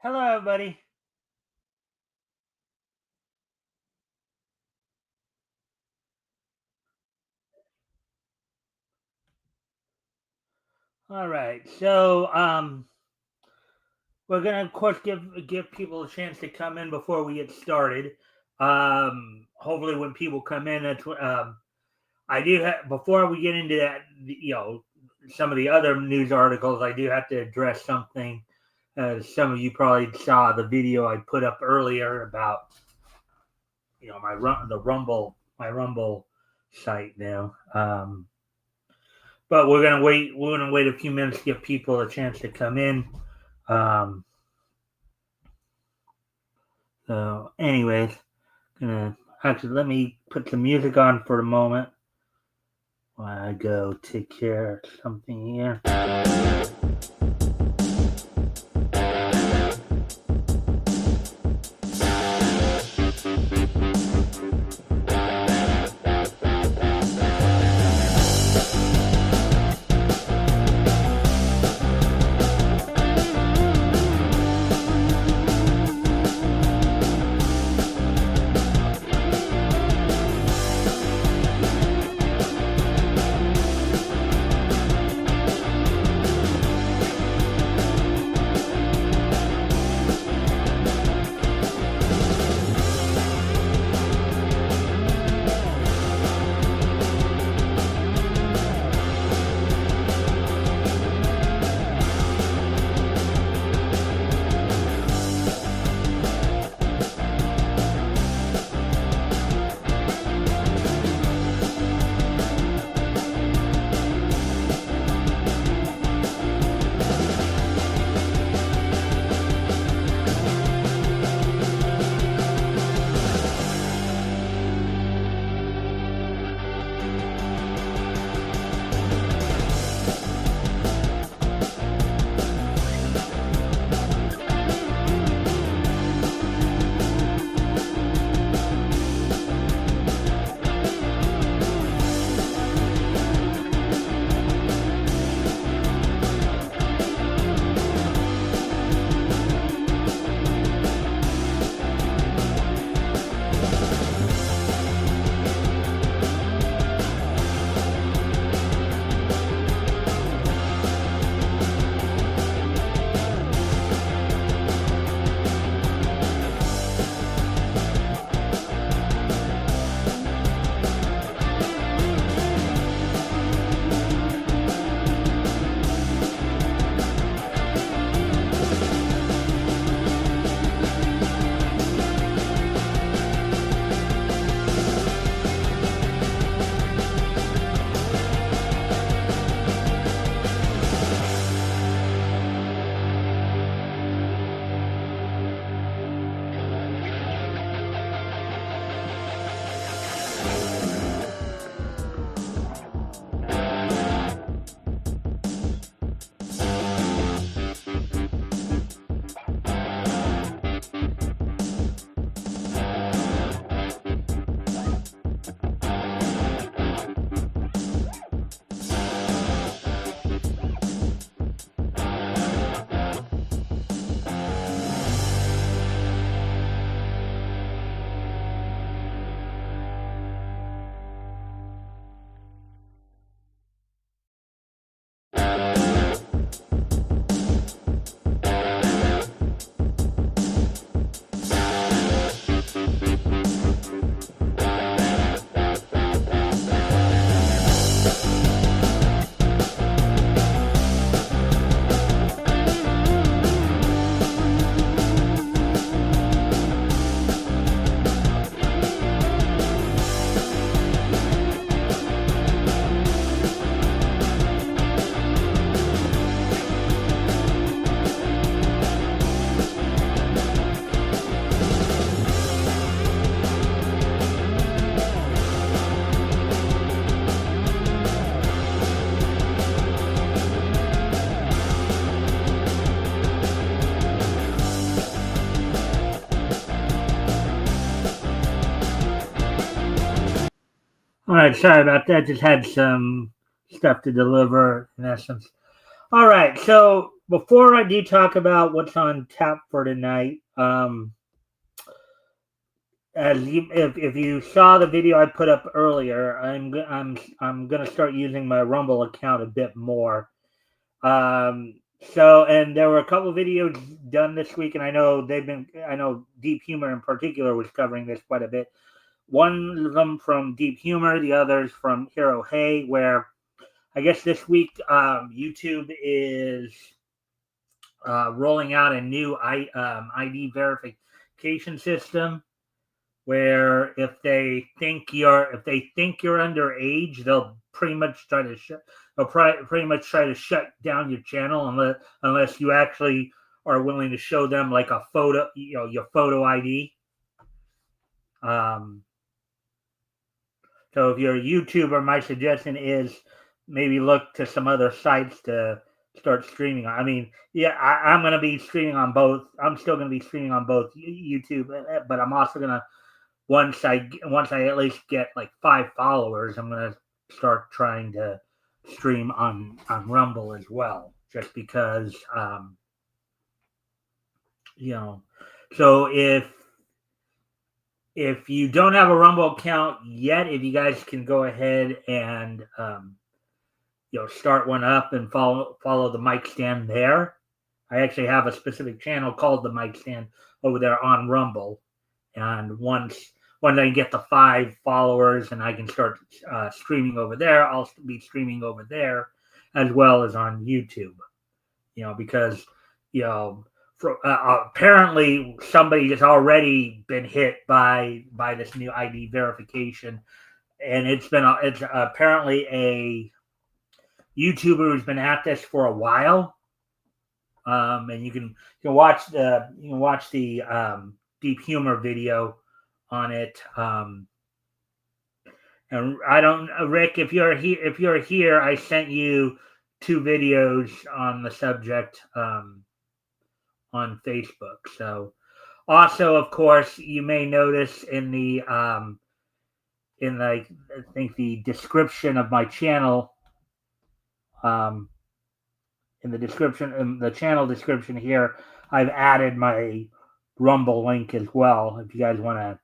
Hello, everybody. All right, so we're gonna, of course, give people a chance to come in before we get started. Hopefully, when people come in, that's what I do. Before we get into that, some of the other news articles, I do have to address something. Some of you probably saw the video I put up earlier about my Rumble site now. But we're gonna wait. We're gonna wait a few minutes to give people a chance to come in. So, anyways, let me put some music on for a moment while I go take care of something here. All right, sorry about that. Just had some stuff to deliver in essence. All right, so before I do talk about what's on tap for tonight, if you saw the video I put up earlier, I'm gonna start using my Rumble account a bit more. And there were a couple of videos done this week, and I know Deep Humor in particular was covering this quite a bit. One of them from Deep Humor, the others from Hero Hey, where I guess this week YouTube is rolling out a new ID verification system where if they think you're underage, they'll pretty much try to shut down your channel unless you actually are willing to show them like a photo, your photo ID. So if you're a YouTuber, my suggestion is maybe look to some other sites to start streaming. I mean, yeah, I'm going to be streaming on both. I'm still going to be streaming on both YouTube, but I'm also going to once I at least get like 5 followers, I'm going to start trying to stream on Rumble as well, just because So if you don't have a Rumble account yet, if you guys can go ahead and start one up and follow the Mikestand there. I actually have a specific channel called the Mikestand over there on Rumble, and once I get the 5 followers and I can start streaming over there, I'll be streaming over there as well as on YouTube. Because apparently somebody has already been hit by this new ID verification, and it's apparently a YouTuber who's been at this for a while. And you can watch the Deep Humor video on it. And I don't, Rick, if you're here, I sent you 2 videos on the subject on Facebook. So, also, of course, you may notice in the I think the description of my channel, in the channel description here, I've added my Rumble link as well. If you guys want to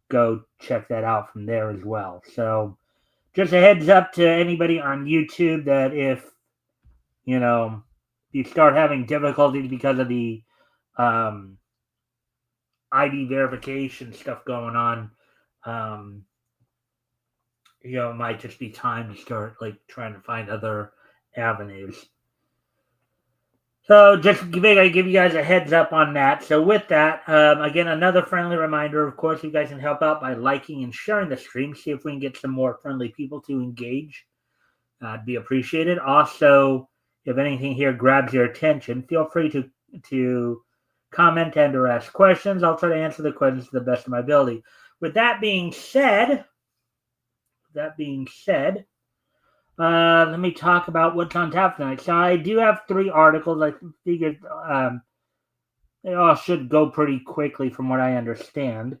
go check that out from there as well. So, just a heads up to anybody on YouTube that if you start having difficulties because of the ID verification stuff going on, it might just be time to start trying to find other avenues. So just give you guys a heads up on that. So with that, again, another friendly reminder, of course, you guys can help out by liking and sharing the stream. See if we can get some more friendly people to engage. I'd be appreciated. Also, if anything here grabs your attention, feel free to comment and or ask questions. I'll try to answer the questions to the best of my ability. With that being said, let me talk about what's on tap tonight. So I do have 3 articles. I figured they all should go pretty quickly from what I understand.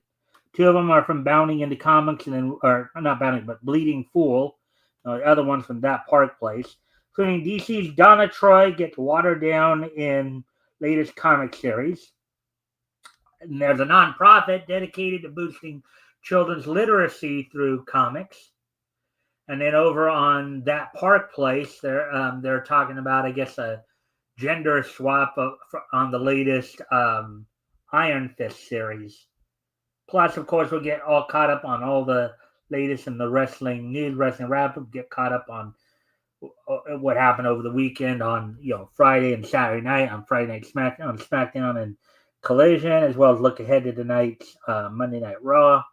2 of them are from Bounding into Comics, or not Bounding, but Bleeding Fool. The other one's from That Park Place, including DC's Donna Troy gets watered down in latest comic series. And there's a nonprofit dedicated to boosting children's literacy through comics. And then over on That Park Place, they're talking about, I guess, a gender swap on the latest Iron Fist series. Plus, of course, we'll get all caught up on all the latest in the wrestling news, wrestling wrap up, get caught up on what happened over the weekend on Friday and Saturday night, on Friday Night SmackDown and Collision, as well as look ahead to tonight's Monday Night Raw.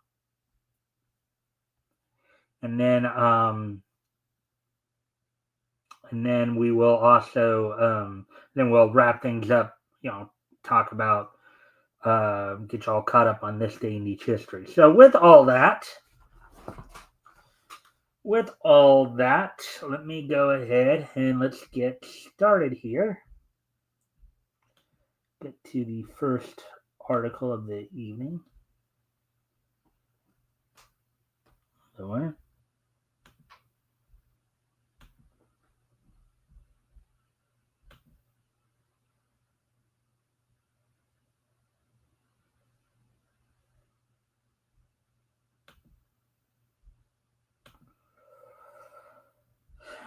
And then we will also then we'll wrap things up, talk about get you all caught up on this day in each history. So with all that, let me go ahead and let's get started here. Get to the first article of the evening. So,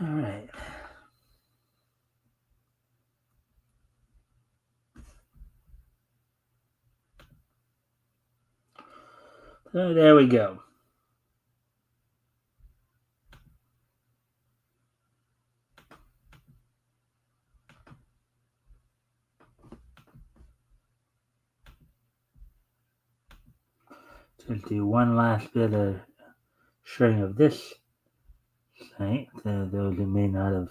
All right. So there we go. Just do one last bit of sharing of this site. Those who may not have.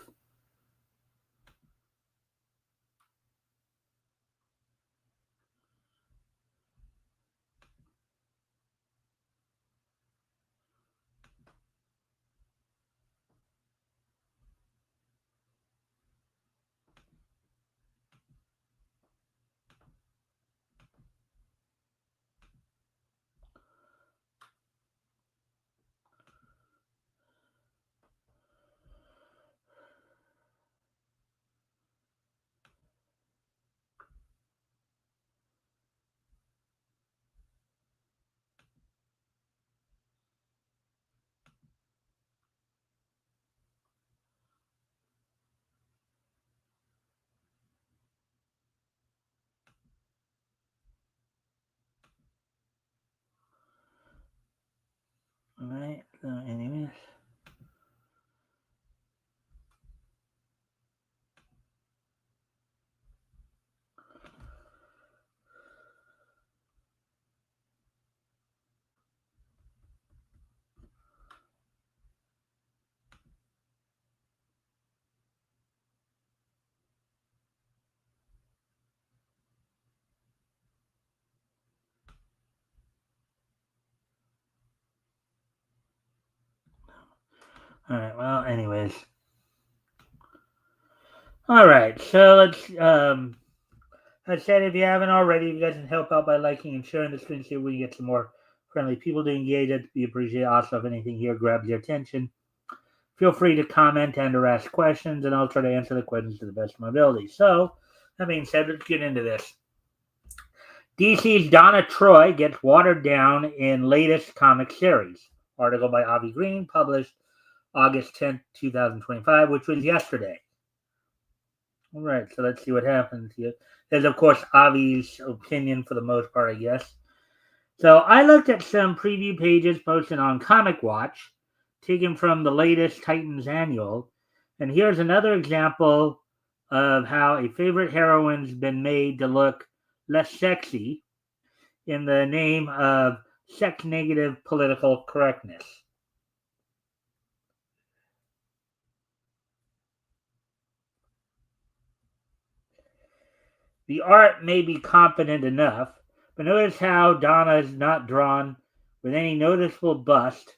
All right. So, anyways. All right. Well, anyways. All right. So let's. I said if you haven't already, you guys can help out by liking and sharing the screen so we can get some more friendly people to engage. It'd be appreciated. Also, if anything here grabs your attention, feel free to comment and or ask questions, and I'll try to answer the questions to the best of my ability. So, that being said, let's get into this. DC's Donna Troy gets watered down in latest comic series. Article by Avi Green, published August 10th, 2025, which was yesterday. All right, so let's see what happens here. There's, of course, Avi's opinion for the most part, I guess. So I looked at some preview pages posted on Comic Watch, taken from the latest Titans Annual, and here's another example of how a favorite heroine's been made to look less sexy in the name of sex negative political correctness. The art may be competent enough, but notice how Donna is not drawn with any noticeable bust.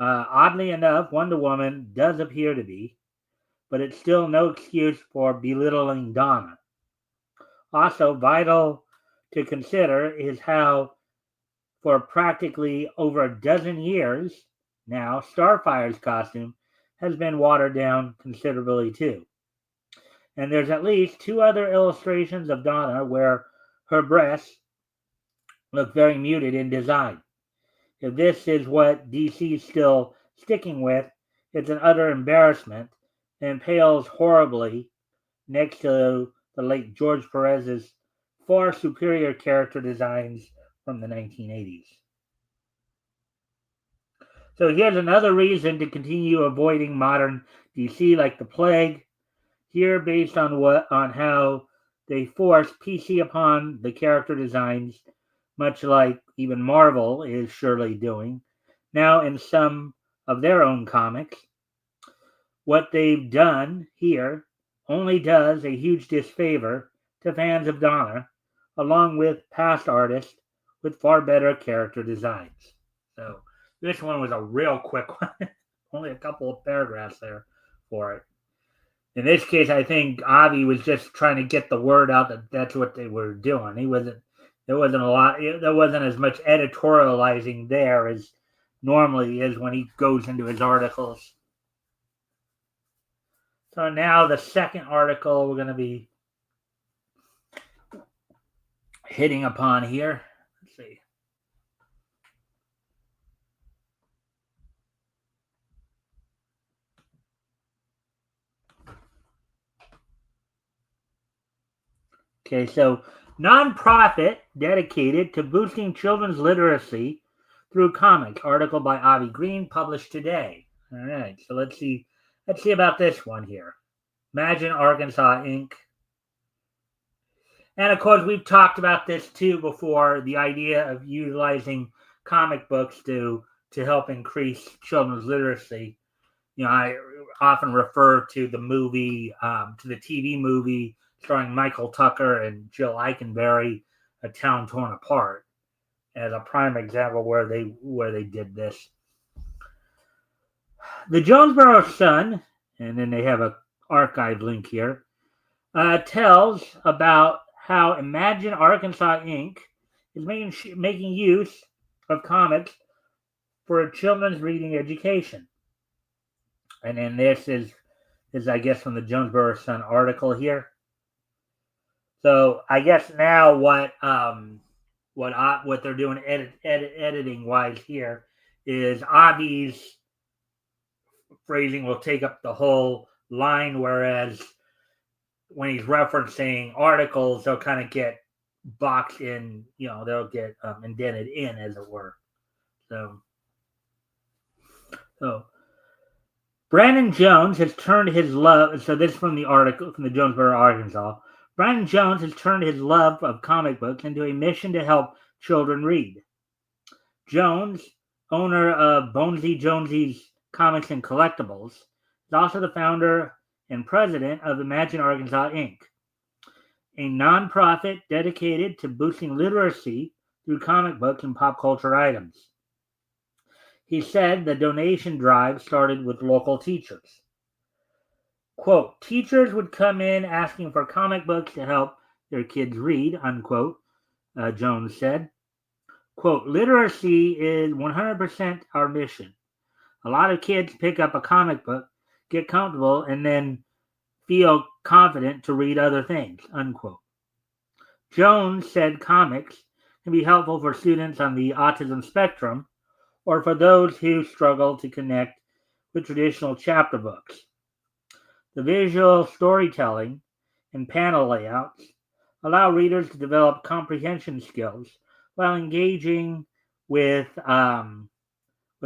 Oddly enough, Wonder Woman does appear to be, but it's still no excuse for belittling Donna. Also, vital to consider is how, for practically over a dozen years now, Starfire's costume has been watered down considerably too. And there's at least two other illustrations of Donna where her breasts look very muted in design. If this is what DC's still sticking with, it's an utter embarrassment and pales horribly next to the late George Perez's far superior character designs from the 1980s. So here's another reason to continue avoiding modern DC like the plague. Here, based on how they force PC upon the character designs, much like even Marvel is surely doing now in some of their own comics. What they've done here only does a huge disfavor to fans of Donner, along with past artists with far better character designs. So this one was a real quick one, only a couple of paragraphs there for it. In this case, I think Avi was just trying to get the word out that that's what they were doing. There wasn't a lot. There wasn't as much editorializing there as normally is when he goes into his articles. So now the second article we're going to be hitting upon here. Let's see. Okay, so nonprofit dedicated to boosting children's literacy through comics. Article by Avi Green, published today. All right, so let's see. Let's see about this one here. Imagine Arkansas Inc. And of course, we've talked about this too before. The idea of utilizing comic books to help increase children's literacy. I often refer to the movie, to the TV movie starring Michael Tucker and Jill Eikenberry, A Town Torn Apart, as a prime example where they did this. The Jonesboro Sun, and then they have a archive link here, tells about how Imagine Arkansas Inc. is making use of comics for children's reading education. And then this is I guess from the Jonesboro Sun article here. So I guess now what they're doing editing wise here is Avi's phrasing will take up the whole line, whereas when he's referencing articles, they'll kind of get boxed in, they'll get indented in, as it were. So Brandon Jones has turned his love. So this is from the article from the Jonesboro, Arkansas. Brandon Jones has turned his love of comic books into a mission to help children read. Jones, owner of Bonesy Jonesy's Comics and Collectibles, is also the founder and president of Imagine Arkansas Inc., a nonprofit dedicated to boosting literacy through comic books and pop culture items. He said the donation drive started with local teachers. Quote, teachers would come in asking for comic books to help their kids read, unquote, Jones said. Quote, literacy is 100% our mission. A lot of kids pick up a comic book, get comfortable, and then feel confident to read other things, unquote. Jones said comics can be helpful for students on the autism spectrum or for those who struggle to connect with traditional chapter books. The visual storytelling and panel layouts allow readers to develop comprehension skills while engaging with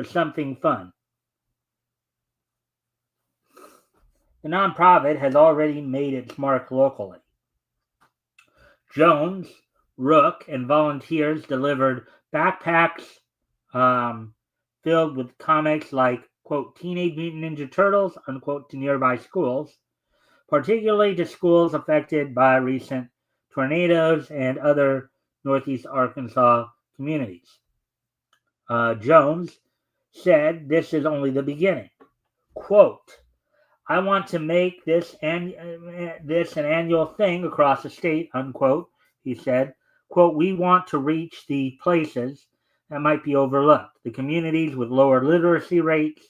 something fun. The nonprofit has already made its mark locally. Jones, Rook, and volunteers delivered backpacks filled with comics like, quote, Teenage Mutant Ninja Turtles, unquote, to nearby schools, particularly to schools affected by recent tornadoes and other Northeast Arkansas communities. Jones said this is only the beginning. Quote, I want to make this an annual thing across the state, unquote, he said. Quote, we want to reach the places that might be overlooked, the communities with lower literacy rates,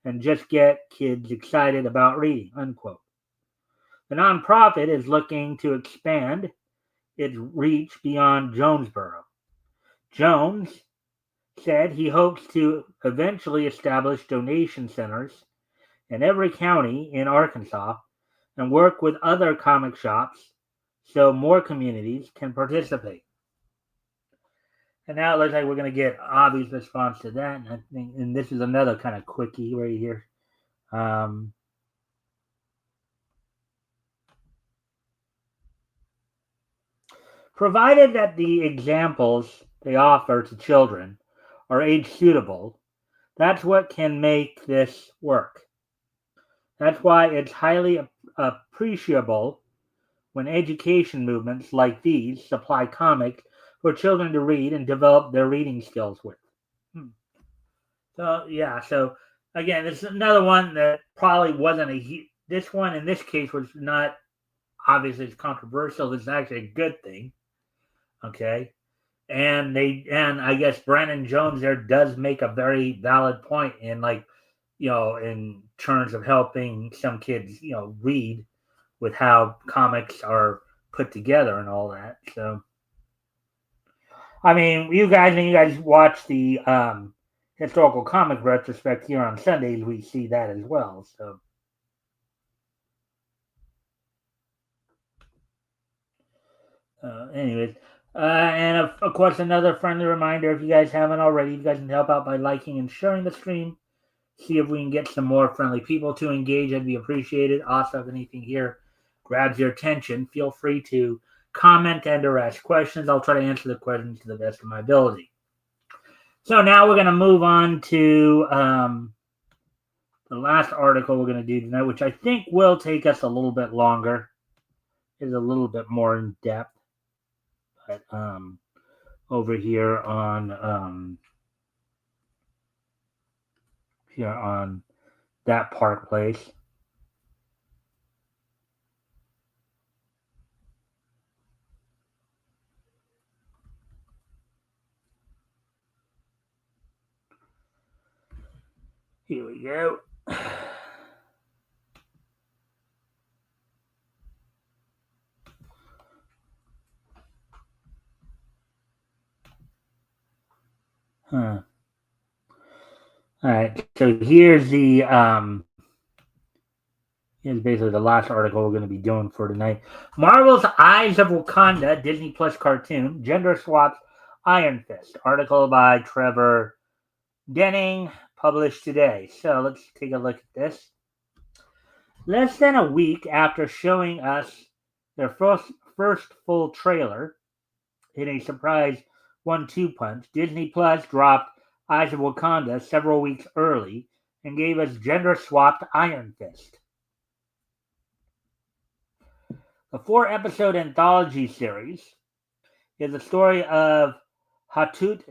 and just get kids excited about reading, unquote. The nonprofit is looking to expand its reach beyond Jonesboro. Jones said he hopes to eventually establish donation centers in every county in Arkansas and work with other comic shops so more communities can participate. And now it looks like we're going to get Avi's response to that. And this is another kind of quickie right here. Provided that the examples they offer to children are age suitable, that's what can make this work. That's why it's highly appreciable when education movements like these supply comics for children to read and develop their reading skills with. So again, this is another one that probably wasn't this one in this case was not obviously it's controversial. It's actually a good thing. Okay. And I guess Brandon Jones there does make a very valid point in in terms of helping some kids, read with how comics are put together and all that. So, I mean, you guys watch the historical comic retrospect here on Sundays. We see that as well. So, Anyways, and of course, another friendly reminder: if you guys haven't already, you guys can help out by liking and sharing the stream. See if we can get some more friendly people to engage. I'd be appreciated. Also, if anything here grabs your attention, feel free to comment and or ask questions. I'll try to answer the questions to the best of my ability. So now we're going to move on to the last article we're going to do tonight, which I think will take us a little bit longer. Is a little bit more in depth, but over here on that park place. Here we go. Huh. All right, so here's basically the last article we're going to be doing for tonight. Marvel's Eyes of Wakanda Disney Plus cartoon gender swaps Iron Fist. Article by Trevor Denning, published today. So let's take a look at this. Less than a week after showing us their first full trailer in a surprise 1-2 punch, Disney Plus dropped Eyes of Wakanda several weeks early and gave us gender-swapped Iron Fist. The 4-episode anthology series is the story of Hatut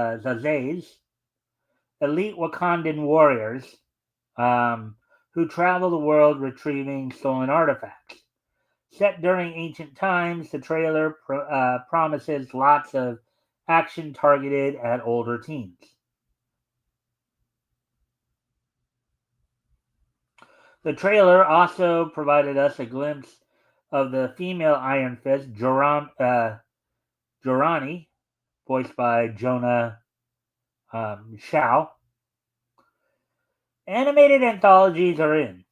Zazay's elite Wakandan warriors who travel the world retrieving stolen artifacts. Set during ancient times, the trailer promises lots of action targeted at older teens. The trailer also provided us a glimpse of the female Iron Fist, Jorani, voiced by Jonah Shao. Animated anthologies are in.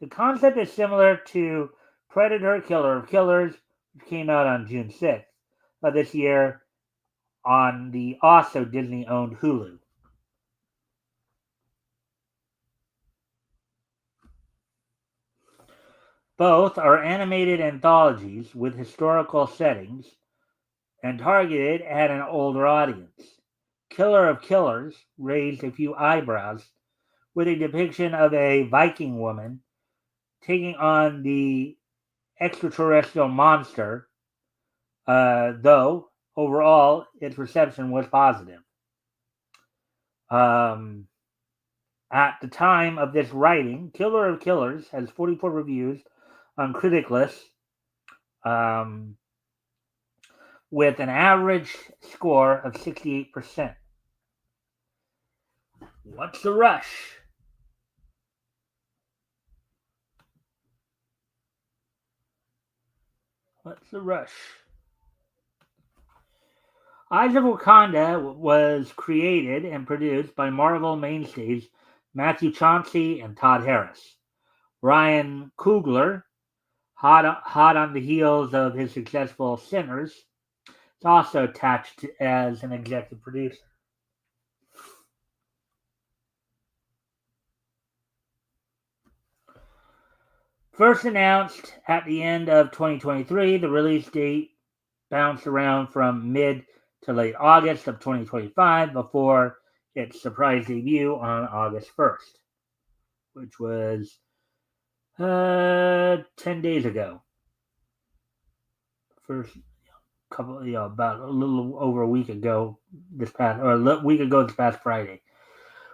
The concept is similar to Predator, Killer of Killers, which came out on June 6th of this year on the also Disney-owned Hulu. Both are animated anthologies with historical settings and targeted at an older audience. Killer of Killers raised a few eyebrows with a depiction of a Viking woman taking on the extraterrestrial monster, though overall its reception was positive. At the time of this writing, Killer of Killers has 44 reviews on Critic List, with an average score of 68%. What's the rush? What's the rush? Eyes of Wakanda was created and produced by Marvel mainstays Matthew Chauncey and Todd Harris. Ryan Coogler, hot on the heels of his successful Sinners, is also attached as an executive producer. First announced at the end of 2023, the release date bounced around from mid to late August of 2025 before its surprise debut on August 1st, which was 10 days ago. First couple, about a little over a week ago this past Friday.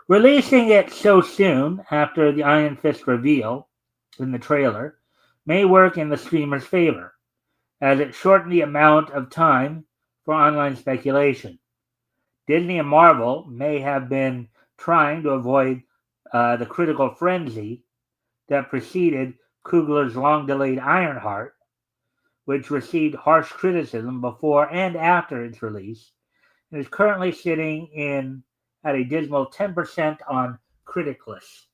Releasing it so soon after the Iron Fist reveal in the trailer may work in the streamer's favor, as it shortened the amount of time for online speculation. Disney and Marvel may have been trying to avoid the critical frenzy that preceded Coogler's long-delayed Ironheart, which received harsh criticism before and after its release, and is currently sitting at a dismal 10% on Critic List.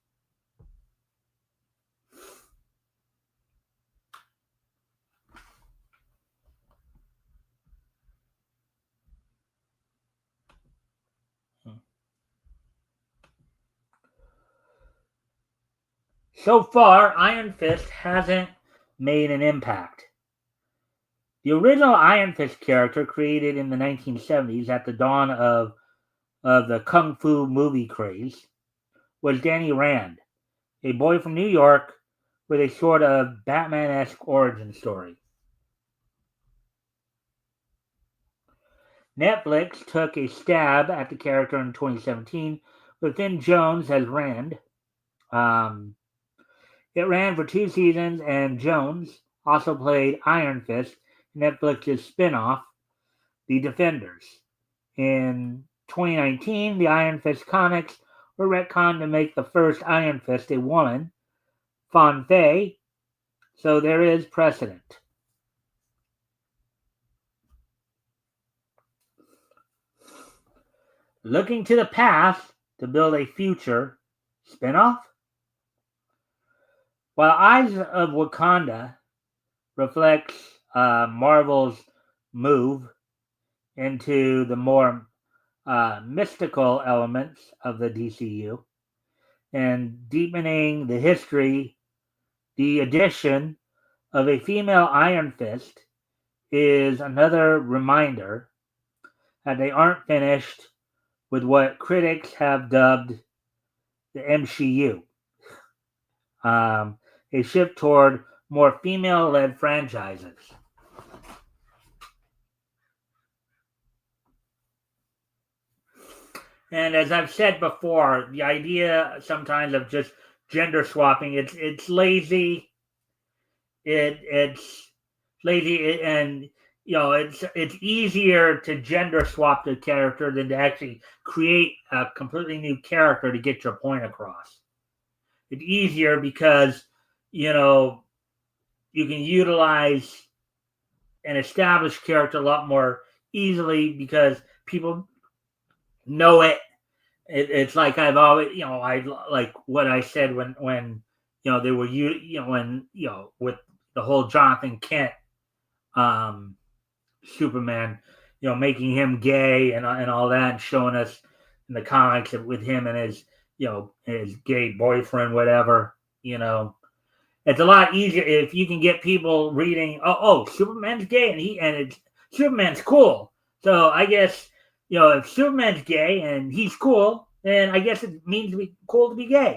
So far, Iron Fist hasn't made an impact. The original Iron Fist character, created in the 1970s at the dawn of the Kung Fu movie craze, was Danny Rand, a boy from New York with a sort of Batman-esque origin story. Netflix took a stab at the character in 2017 with Finn Jones as Rand. Um, it ran for 2 seasons, and Jones also played Iron Fist in Netflix's spin-off, The Defenders. In 2019, the Iron Fist comics were retconned to make the first Iron Fist a woman, Fawn Fei, so there is precedent. Looking to the past to build a future spin-off? While Eyes of Wakanda reflects Marvel's move into the more mystical elements of the DCU and deepening the history, the addition of a female Iron Fist is another reminder that they aren't finished with what critics have dubbed the MCU, a shift toward more female-led franchises. And as I've said before, the idea sometimes of just gender swapping, it's lazy. It's lazy, and it's easier to gender swap the character than to actually create a completely new character to get your point across. It's easier because you can utilize an established character a lot more easily because people know it. It's like I've always, I like what I said when they were when with the whole Jonathan Kent Superman, making him gay and all that, and showing us in the comics with him and his gay boyfriend, whatever. It's a lot easier if you can get people reading. Oh, Superman's gay and Superman's cool. So I guess if Superman's gay and he's cool, then I guess it means to be cool to be gay.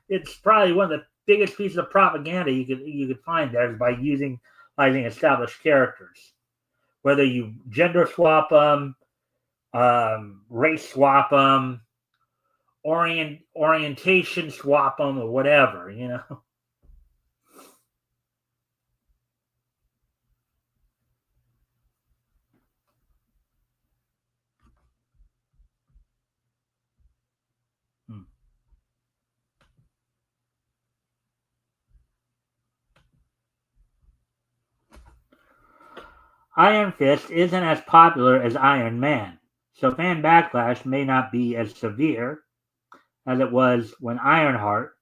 It's probably one of the biggest pieces of propaganda you could find there is by utilizing established characters, whether you gender swap them, race swap them, orientation swap them, or whatever. Iron Fist isn't as popular as Iron Man, so fan backlash may not be as severe as it was when Ironheart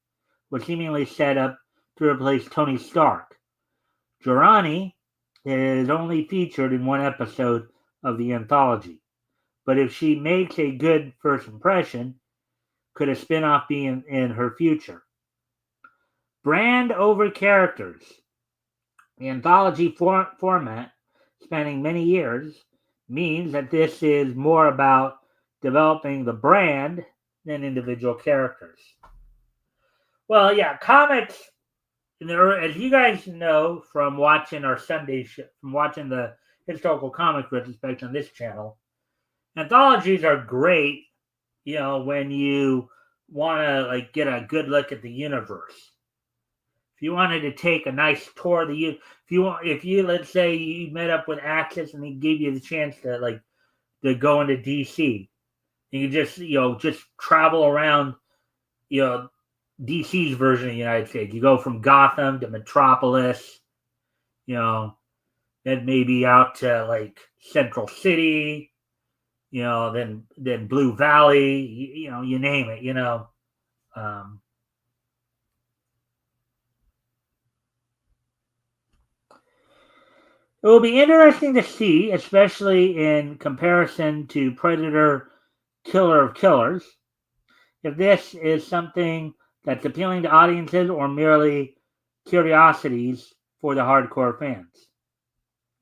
was seemingly set up to replace Tony Stark. Jurani is only featured in one episode of the anthology, but if she makes a good first impression, could a spin-off be in her future? Brand over characters. The anthology format, spanning many years, means that this is more about developing the brand than individual characters. Well, yeah, comics, as you guys know from watching our Sunday from watching the historical comic retrospect on this channel, anthologies are great, when you want to get a good look at the universe. If you wanted to take a nice tour of the if you let's say you met up with Axis and he gave you the chance to go into DC, you just travel around DC's version of the United States. You go from Gotham to Metropolis, then maybe out to Central City, then Blue Valley, you name it, It will be interesting to see, especially in comparison to Predator Killer of Killers, if this is something that's appealing to audiences or merely curiosities for the hardcore fans.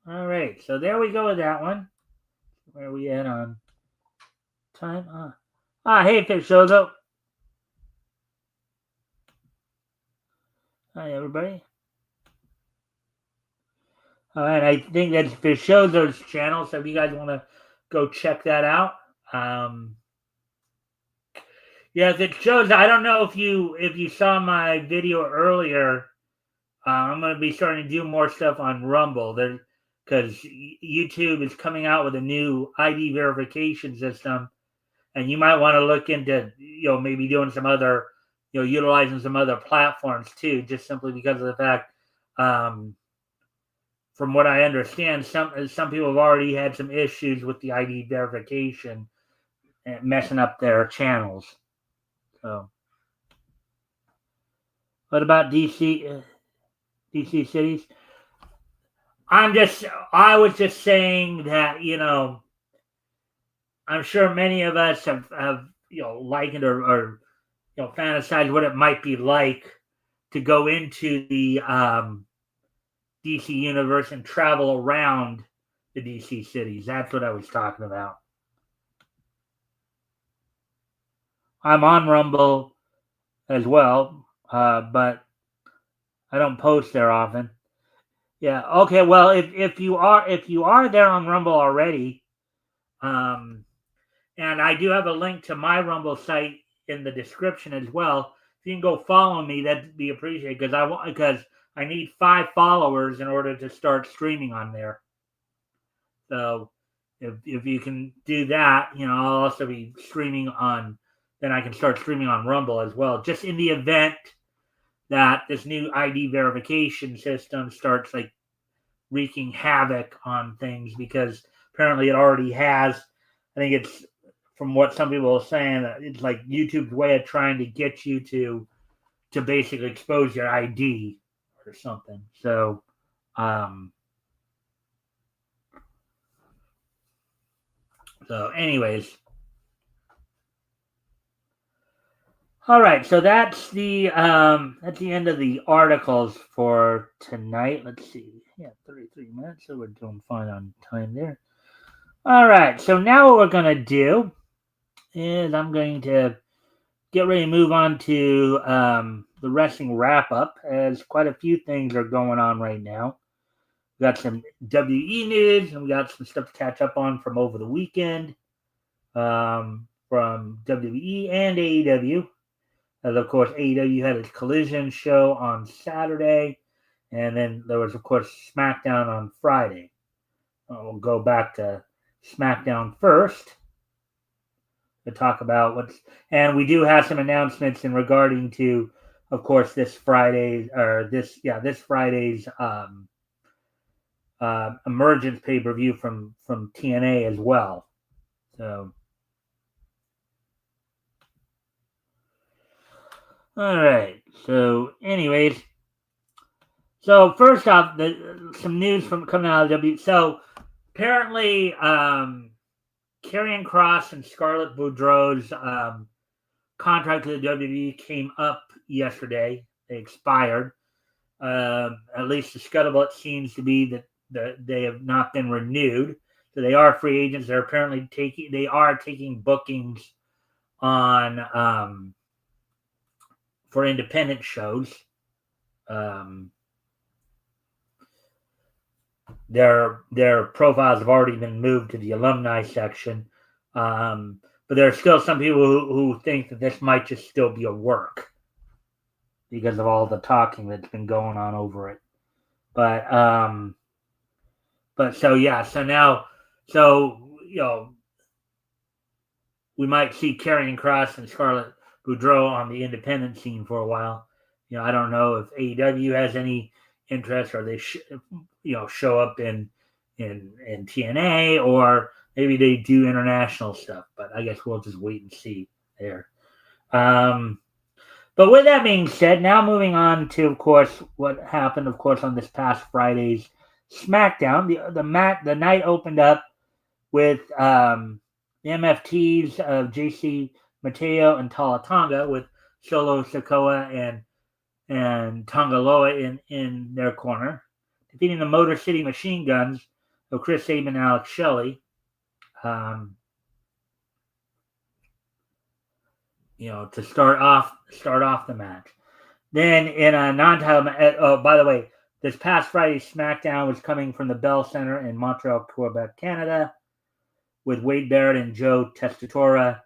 All right, so there we go with that one. Where are we at on time? Hey, Fish Shozo. Hi, everybody. All right, I think that's Fish Shozo's channel, so if you guys want to go check that out. Yes, it shows. I don't know if you saw my video earlier. I'm going to be starting to do more stuff on Rumble there because YouTube is coming out with a new ID verification system, and you might want to look into maybe doing some other utilizing some other platforms too, just simply because of the fact. From what I understand, some people have already had some issues with the ID verification and messing up their channels. So, what about DC cities? I was just saying that I'm sure many of us have likened or fantasized what it might be like to go into the DC universe and travel around the DC cities. That's what I was talking about. I'm on Rumble as well, but I don't post there often. Yeah. Okay. Well, if you are there on Rumble already, and I do have a link to my Rumble site in the description as well. If you can go follow me, that'd be appreciated because I need 5 followers in order to start streaming on there. So if you can do that, I'll also be streaming on. Then I can start streaming on Rumble as well. Just in the event that this new ID verification system starts like wreaking havoc on things, because apparently it already has. I think it's, from what some people are saying, it's like YouTube's way of trying to get you to basically expose your ID or something. So, anyways. All right, so that's the end of the articles for tonight. Let's see. Yeah, 33 minutes, so we're doing fine on time there. All right, so now what we're going to do is I'm going to get ready to move on to the wrestling wrap-up, as quite a few things are going on right now. We got some WE news, and we got some stuff to catch up on from over the weekend from WWE and AEW. As of course, AEW had its Collision show on Saturday, and then there was, of course, SmackDown on Friday. We'll go back to SmackDown first to talk about and we do have some announcements in regarding to, of course, this Friday's Emergence pay-per-view from TNA as well. So. All right. So, anyways, so first off, some news from coming out of W. So, apparently, Karrion Kross and Scarlett Boudreaux's contract to the WWE came up yesterday. They expired. At least the scuttlebutt seems to be that they have not been renewed. So they are free agents. They're apparently taking bookings on for independent shows. Their profiles have already been moved to the alumni section, but there are still some people who think that this might just still be a work because of all the talking that's been going on over it. But so now we might see Karrion Kross and Scarlett Boudreaux on the independent scene for a while. I don't know if AEW has any interest, or they show up in TNA, or maybe they do international stuff. But I guess we'll just wait and see there. But with that being said, now moving on to, of course, what happened, of course, on this past Friday's SmackDown. The night opened up with the MFTs of JC Mateo and Tala Tonga, with Solo Sikoa and Tongaloa in their corner, defeating the Motor City Machine Guns of Chris Sabin and Alex Shelley. To start off the match. Then in a non-title match, by the way, this past Friday, SmackDown was coming from the Bell Center in Montreal, Quebec, Canada, with Wade Barrett and Joe Testatora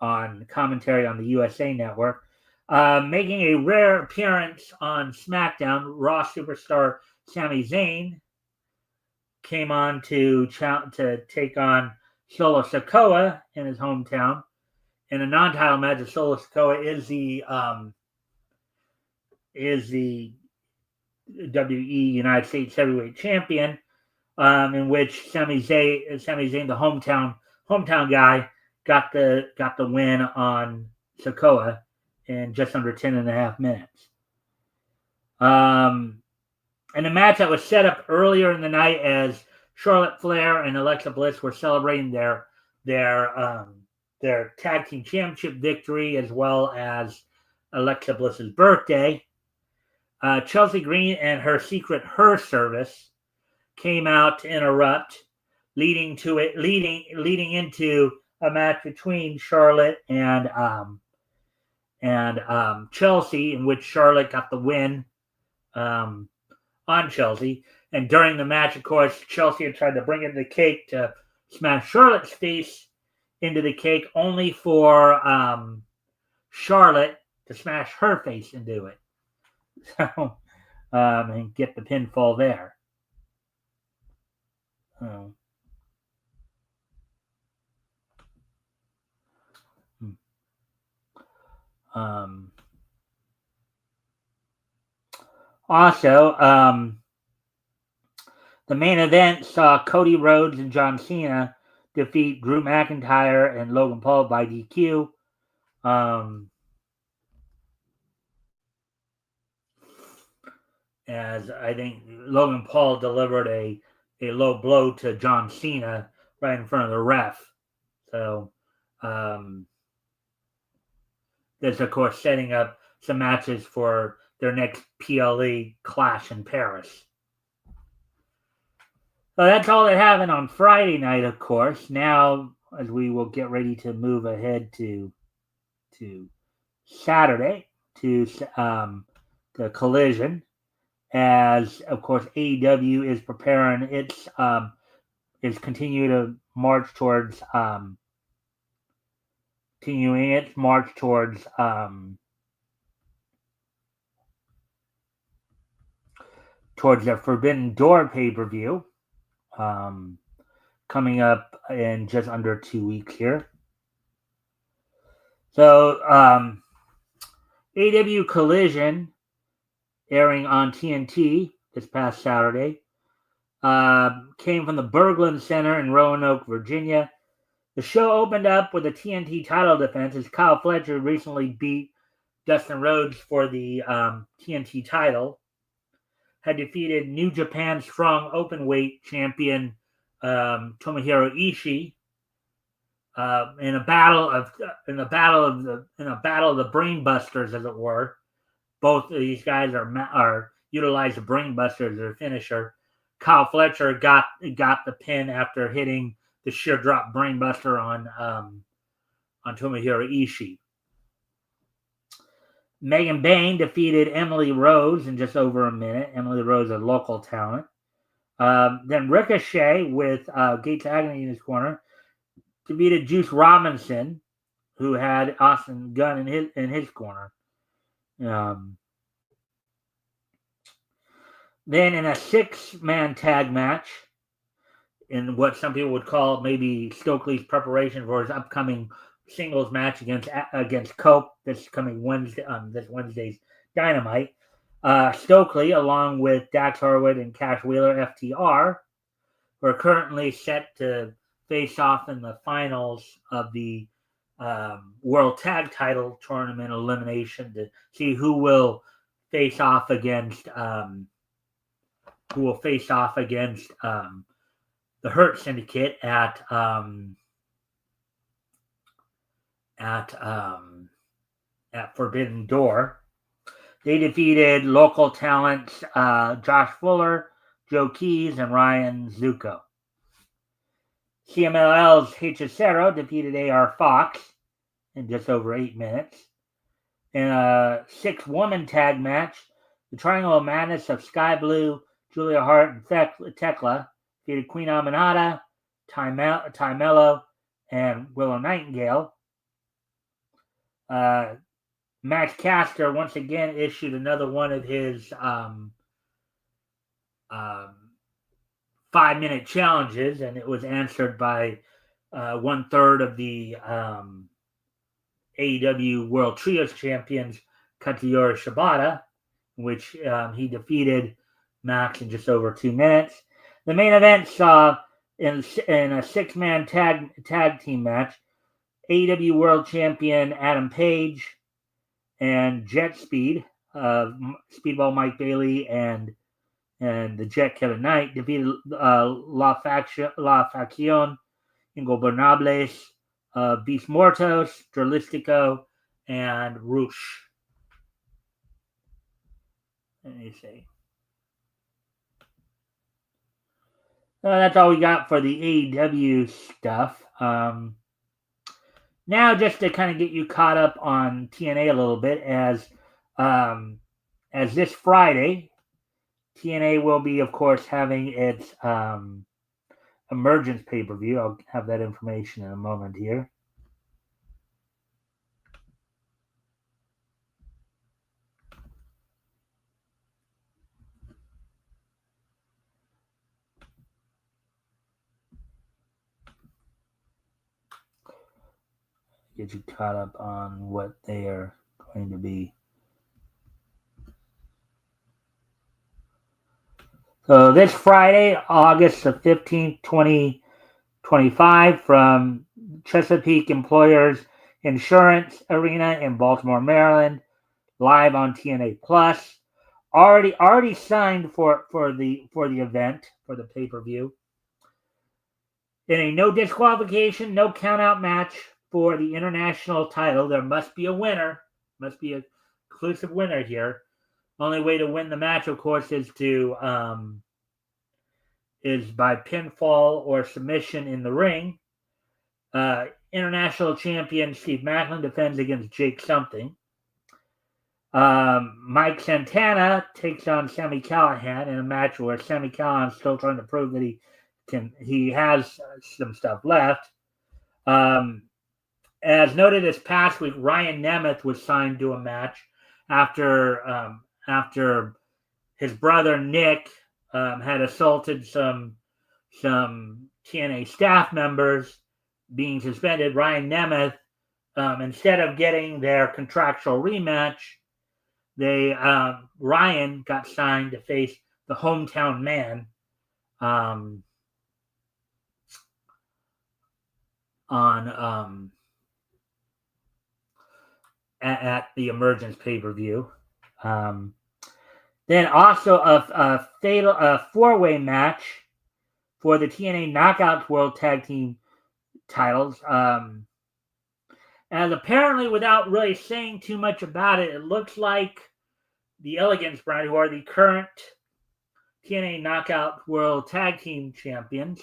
on commentary on the USA Network. Making a rare appearance on SmackDown, Raw superstar Sami Zayn came on to take on Solo Sikoa in his hometown. In a non-title match, Solo Sikoa is the WWE United States Heavyweight Champion, in which Sami Zayn, the hometown guy, got the win on Sikoa in just under 10.5 minutes. And a match that was set up earlier in the night as Charlotte Flair and Alexa Bliss were celebrating their tag team championship victory, as well as Alexa Bliss's birthday. Chelsea Green and her secret Her service came out to interrupt, leading into a match between Charlotte and Chelsea, in which Charlotte got the win on Chelsea. And during the match, of course, Chelsea had tried to bring in the cake to smash Charlotte's face into the cake, only for Charlotte to smash her face into it. So, and get the pinfall there. Also, the main event saw Cody Rhodes and John Cena defeat Drew McIntyre and Logan Paul by DQ. As I think Logan Paul delivered a low blow to John Cena right in front of the ref. So, this, of course, setting up some matches for their next PLE Clash in Paris. So that's all that happened on Friday night, of course. Now, as we will get ready to move ahead to Saturday, to the Collision, as, of course, AEW is preparing is continuing to march towards towards their Forbidden Door pay-per-view, coming up in just under 2 weeks here. So, AEW Collision, airing on TNT this past Saturday, came from the Berglund Center in Roanoke, Virginia. The show opened up with a TNT title defense as Kyle Fletcher recently beat Dustin Rhodes for the TNT title, had defeated New Japan Strong Openweight champion Tomohiro Ishii in a battle of the Brain Busters, as it were. Both of these guys are utilize the Brain Buster as their finisher. Kyle Fletcher got the pin after hitting the sheer drop Brain Buster on Tomohiro Ishii. Megan Bayne defeated Emily Rose in just over a minute. Emily Rose, a local talent. Then Ricochet, with Gates Agony in his corner, defeated Juice Robinson, who had Austin Gunn in his corner. Then in a 6-man tag match, in what some people would call maybe Stokely's preparation for his upcoming singles match against Cope this coming Wednesday, this Wednesday's Dynamite, Stokely, along with Dax Harwood and Cash Wheeler, FTR, were currently set to face off in the finals of the World Tag Title Tournament elimination to see who will face off against the Hurt Syndicate at at Forbidden Door. They defeated local talents Josh Fuller, Joe Keys, and Ryan Zuko. CMLL's Hechicero defeated AR Fox in just over 8 minutes. In a 6-woman tag match, the Triangle of Madness of Sky Blue, Julia Hart, and Tekla defeated Queen Aminata, Ty Mello, and Willow Nightingale. Max Caster once again issued another one of his 5-minute challenges, and it was answered by 1/3 of the AEW World Trios Champions Katsuyori Shibata, in which he defeated Max in just over 2 minutes. The main event saw in a 6-man tag team match, AEW World Champion Adam Page and Jet Speed, Speedball Mike Bailey and the Jet Kevin Knight defeated La Facción, Ingobernables, Beast Mortos, Dralistico, and Roosh. Let me see. That's all we got for the AEW stuff. Now, just to kind of get you caught up on TNA a little bit, as this Friday, TNA will be, of course, having its Emergence pay-per-view. I'll have that information in a moment here. Get you caught up on what they are going to be. So this Friday, August the 15th, 2025, from Chesapeake Employers Insurance Arena in Baltimore, Maryland, live on TNA Plus. Already signed for the event, for the pay-per-view. In a no disqualification, no count-out match for the international title, there must be a winner. Must be a conclusive winner here. Only way to win the match, of course, is by pinfall or submission in the ring. International champion Steve Macklin defends against Jake Something. Mike Santana takes on Sami Callihan in a match where Sami Callihan is still trying to prove that he has some stuff left. As noted this past week, Ryan Nemeth was signed to a match after his brother Nick had assaulted some TNA staff members, being suspended. Ryan Nemeth, instead of getting their contractual rematch, Ryan got signed to face the hometown man at the Emergence pay-per-view. Then also a fatal 4-way match for the TNA Knockouts World Tag Team titles. And apparently, without really saying too much about it, it looks like the Elegance brand, who are the current TNA Knockout World Tag Team Champions,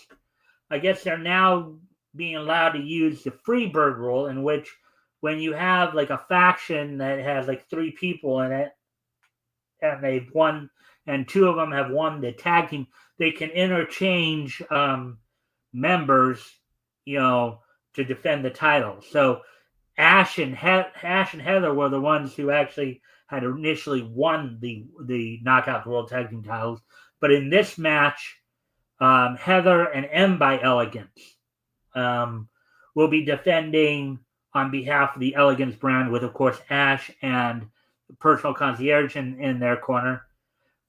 I guess they're now being allowed to use the Freebird rule, in which when you have like a faction that has like 3 people in it, and they've won, and 2 of them have won the tag team, they can interchange members, to defend the title. So Ash and Heather were the ones who actually had initially won the Knockout World Tag Team titles. But in this match, Heather and M by Elegance will be defending on behalf of the Elegance brand, with, of course, Ash and the Personal Concierge in their corner,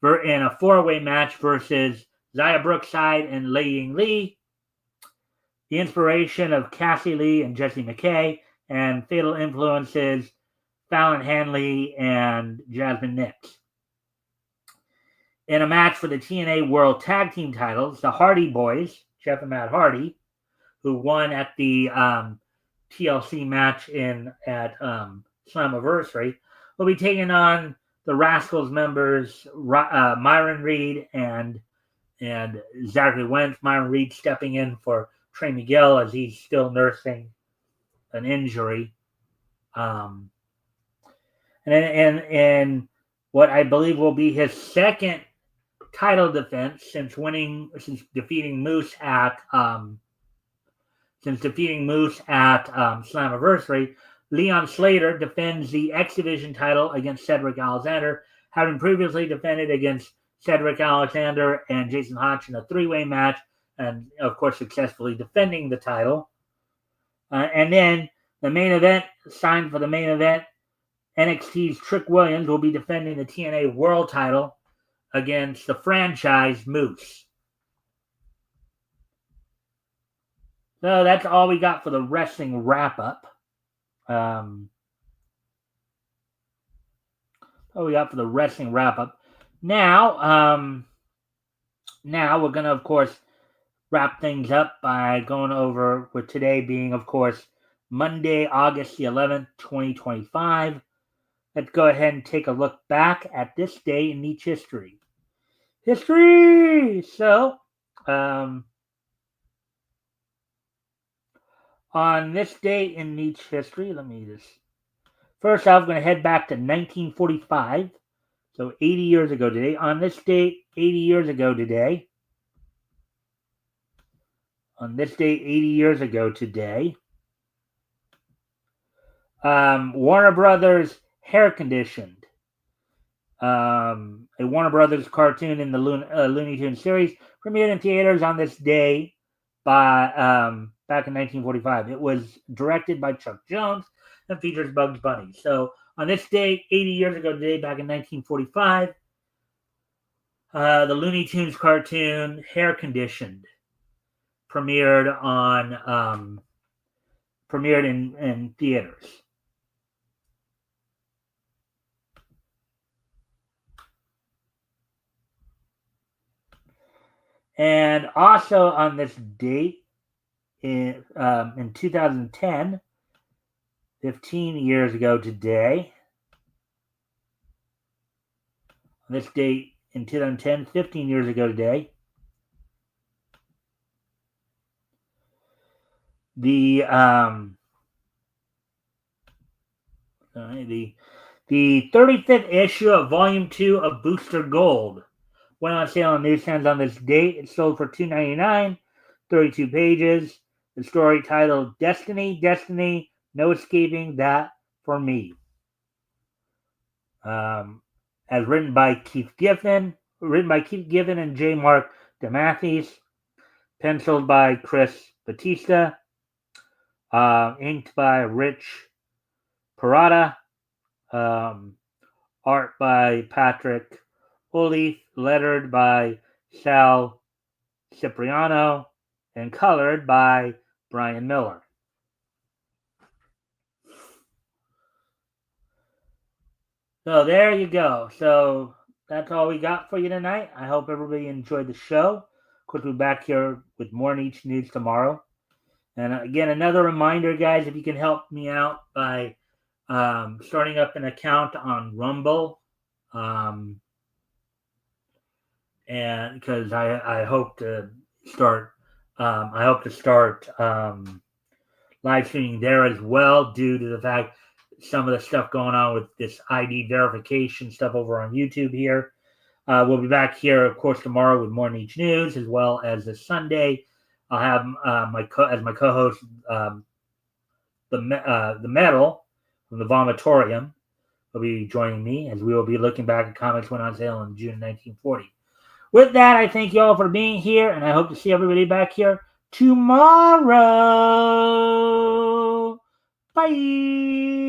in a 4-way match versus Zaya Brookside and Lei Ying Lee, the inspiration of Cassie Lee and Jessie McKay, and Fatal Influences Fallon Hanley and Jasmine Nix. In a match for the TNA World Tag Team titles, the Hardy Boys, Jeff and Matt Hardy, who won at the TLC match at Slammiversary, will be taking on the Rascals members Myron Reed and Zachary Wentz. Myron Reed stepping in for Trey Miguel as he's still nursing an injury. And what I believe will be his second title defense since defeating Moose at Slammiversary. Leon Slater defends the X Division title against Cedric Alexander, having previously defended against Cedric Alexander and Jason Hotch in a three-way match, and of course successfully defending the title. And then the main event, signed for the main event, NXT's Trick Williams will be defending the TNA World title against the franchise Moose. So that's all we got for the wrestling wrap-up. Now we're going to, of course, wrap things up by going over with today being, of course, Monday, August the 11th, 2025. Let's go ahead and take a look back at this day in Niche history. So, on this day in Niche history, first off, I'm going to head back to 1945, so 80 years ago today. On this date, 80 years ago today, Warner Brothers Hair Conditioned, a Warner Brothers cartoon in the Looney Tunes series, premiered in theaters on this day back in 1945. It was directed by Chuck Jones and features Bugs Bunny. So on this day, 80 years ago today, back in 1945, the Looney Tunes cartoon Hair Conditioned premiered in theaters. And also on this date, in 2010, 15 years ago today, on this date in 2010, 15 years ago today, the 35th issue of Volume 2 of Booster Gold went on sale on newsstands on this date. It sold for $2.99, 32 pages. The story titled Destiny, Destiny, No Escaping That for Me. As written by Keith Giffen and J. Mark DeMatteis, penciled by Chris Batista, inked by Rich Parada, art by Patrick Olive, lettered by Sal Cipriano, and colored by Brian Miller. So there you go. So that's all we got for you tonight. I hope everybody enjoyed the show. Of course, we'll be back here with more Niche News tomorrow. And again, another reminder, guys, if you can help me out by starting up an account on Rumble. And because I hope to start live streaming there as well, due to the fact some of the stuff going on with this ID verification stuff over on YouTube here. We'll be back here, of course, tomorrow with more Niche News, as well as this Sunday. I'll have my co-host, the Metal from the Vomitorium, will be joining me, as we will be looking back at comics went on sale in June 1940. With that, I thank you all for being here, and I hope to see everybody back here tomorrow. Bye.